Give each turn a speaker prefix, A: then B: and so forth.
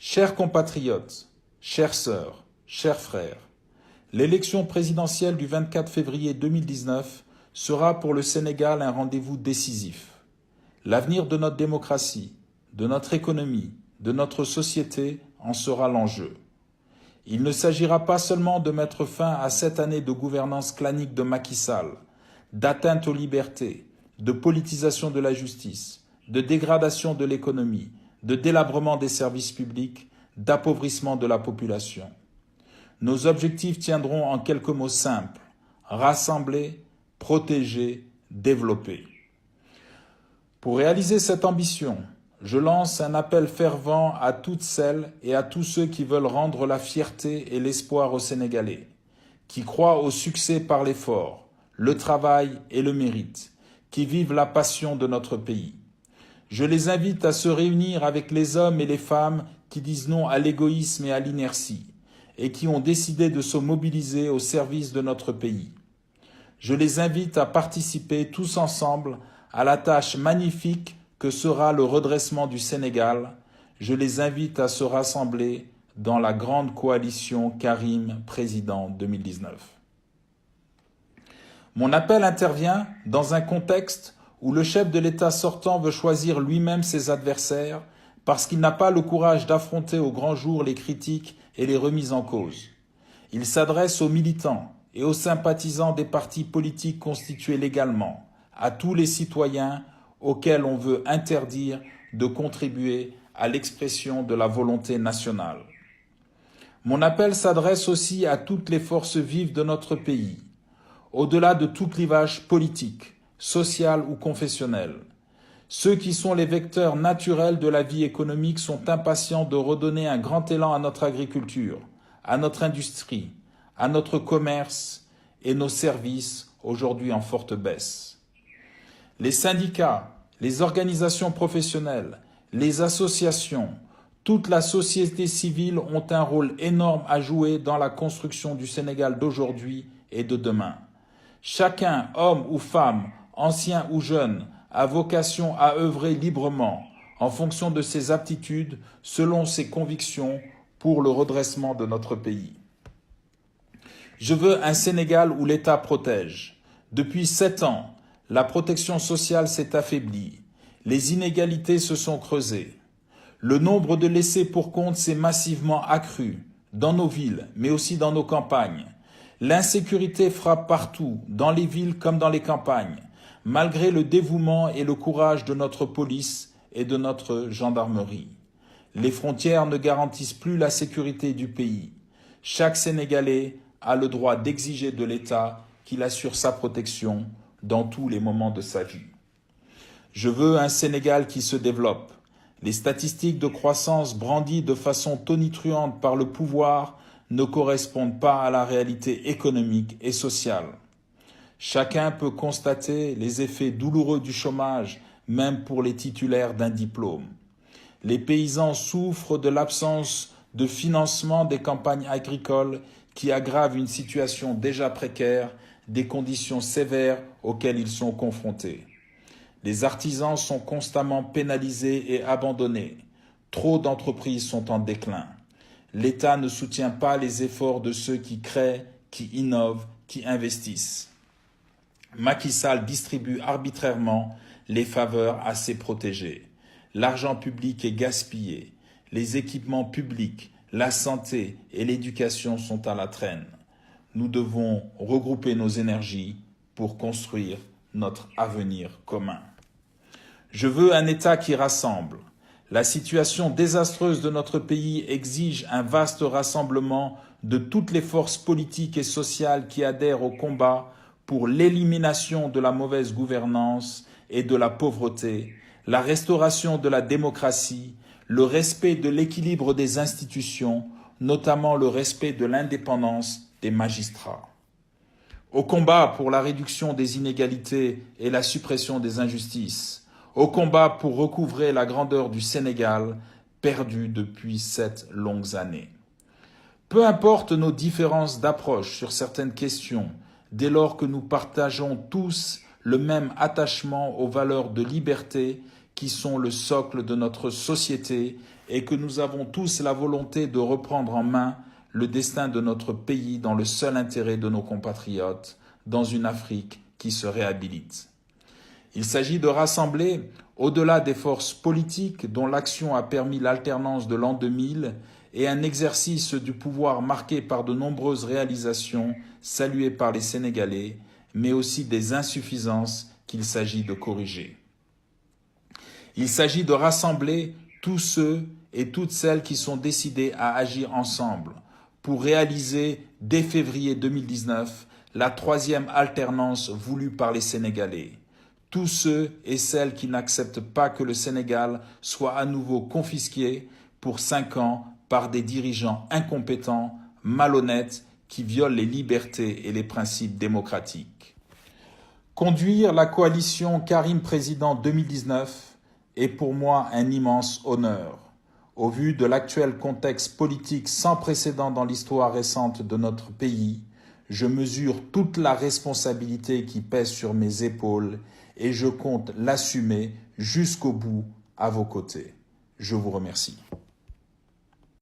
A: Chers compatriotes, chères sœurs, chers frères, l'élection présidentielle du 24 février 2019 sera pour le Sénégal un rendez-vous décisif. L'avenir de notre démocratie, de notre économie, de notre société en sera l'enjeu. Il ne s'agira pas seulement de mettre fin à 7 années de gouvernance clanique de Macky Sall, d'atteinte aux libertés, de politisation de la justice, de dégradation de l'économie, de délabrement des services publics, d'appauvrissement de la population. Nos objectifs tiendront en quelques mots simples: rassembler, protéger, développer. Pour réaliser cette ambition, je lance un appel fervent à toutes celles et à tous ceux qui veulent rendre la fierté et l'espoir aux Sénégalais, qui croient au succès par l'effort, le travail et le mérite, qui vivent la passion de notre pays. Je les invite à se réunir avec les hommes et les femmes qui disent non à l'égoïsme et à l'inertie, et qui ont décidé de se mobiliser au service de notre pays. Je les invite à participer tous ensemble à la tâche magnifique que sera le redressement du Sénégal. Je les invite à se rassembler dans la grande coalition Karim Président 2019. Mon appel intervient dans un contexte où le chef de l'État sortant veut choisir lui-même ses adversaires parce qu'il n'a pas le courage d'affronter au grand jour les critiques et les remises en cause. Il s'adresse aux militants et aux sympathisants des partis politiques constitués légalement, à tous les citoyens auxquels on veut interdire de contribuer à l'expression de la volonté nationale. Mon appel s'adresse aussi à toutes les forces vives de notre pays, au-delà de tout clivage politique, social ou confessionnel. Ceux qui sont les vecteurs naturels de la vie économique sont impatients de redonner un grand élan à notre agriculture, à notre industrie, à notre commerce et nos services aujourd'hui en forte baisse. Les syndicats, les organisations professionnelles, les associations, toute la société civile ont un rôle énorme à jouer dans la construction du Sénégal d'aujourd'hui et de demain. Chacun, homme ou femme, ancien ou jeune, a vocation à œuvrer librement, en fonction de ses aptitudes, selon ses convictions, pour le redressement de notre pays. Je veux un Sénégal où l'État protège. Depuis 7 ans, la protection sociale s'est affaiblie. Les inégalités se sont creusées. Le nombre de laissés pour compte s'est massivement accru, dans nos villes, mais aussi dans nos campagnes. L'insécurité frappe partout, dans les villes comme dans les campagnes, malgré le dévouement et le courage de notre police et de notre gendarmerie. Les frontières ne garantissent plus la sécurité du pays. Chaque Sénégalais a le droit d'exiger de l'État qu'il assure sa protection dans tous les moments de sa vie. Je veux un Sénégal qui se développe. Les statistiques de croissance brandies de façon tonitruante par le pouvoir ne correspondent pas à la réalité économique et sociale. Chacun peut constater les effets douloureux du chômage, même pour les titulaires d'un diplôme. Les paysans souffrent de l'absence de financement des campagnes agricoles qui aggravent une situation déjà précaire, des conditions sévères auxquelles ils sont confrontés. Les artisans sont constamment pénalisés et abandonnés. Trop d'entreprises sont en déclin. L'État ne soutient pas les efforts de ceux qui créent, qui innovent, qui investissent. Macky Sall distribue arbitrairement les faveurs à ses protégés. L'argent public est gaspillé. Les équipements publics, la santé et l'éducation sont à la traîne. Nous devons regrouper nos énergies pour construire notre avenir commun. Je veux un État qui rassemble. La situation désastreuse de notre pays exige un vaste rassemblement de toutes les forces politiques et sociales qui adhèrent au combat pour l'élimination de la mauvaise gouvernance et de la pauvreté, la restauration de la démocratie, le respect de l'équilibre des institutions, notamment le respect de l'indépendance des magistrats. Au combat pour la réduction des inégalités et la suppression des injustices, au combat pour recouvrer la grandeur du Sénégal, perdue depuis 7 longues années. Peu importe nos différences d'approche sur certaines questions, dès lors que nous partageons tous le même attachement aux valeurs de liberté qui sont le socle de notre société et que nous avons tous la volonté de reprendre en main le destin de notre pays dans le seul intérêt de nos compatriotes, dans une Afrique qui se réhabilite. Il s'agit de rassembler, au-delà des forces politiques dont l'action a permis l'alternance de l'an 2000 et un exercice du pouvoir marqué par de nombreuses réalisations saluées par les Sénégalais, mais aussi des insuffisances qu'il s'agit de corriger. Il s'agit de rassembler tous ceux et toutes celles qui sont décidés à agir ensemble pour réaliser dès février 2019 la troisième alternance voulue par les Sénégalais. Tous ceux et celles qui n'acceptent pas que le Sénégal soit à nouveau confisqué pour 5 ans par des dirigeants incompétents, malhonnêtes, qui violent les libertés et les principes démocratiques. Conduire la coalition Karim Président 2019 est pour moi un immense honneur. Au vu de l'actuel contexte politique sans précédent dans l'histoire récente de notre pays, je mesure toute la responsabilité qui pèse sur mes épaules et je compte l'assumer jusqu'au bout à vos côtés. Je vous remercie.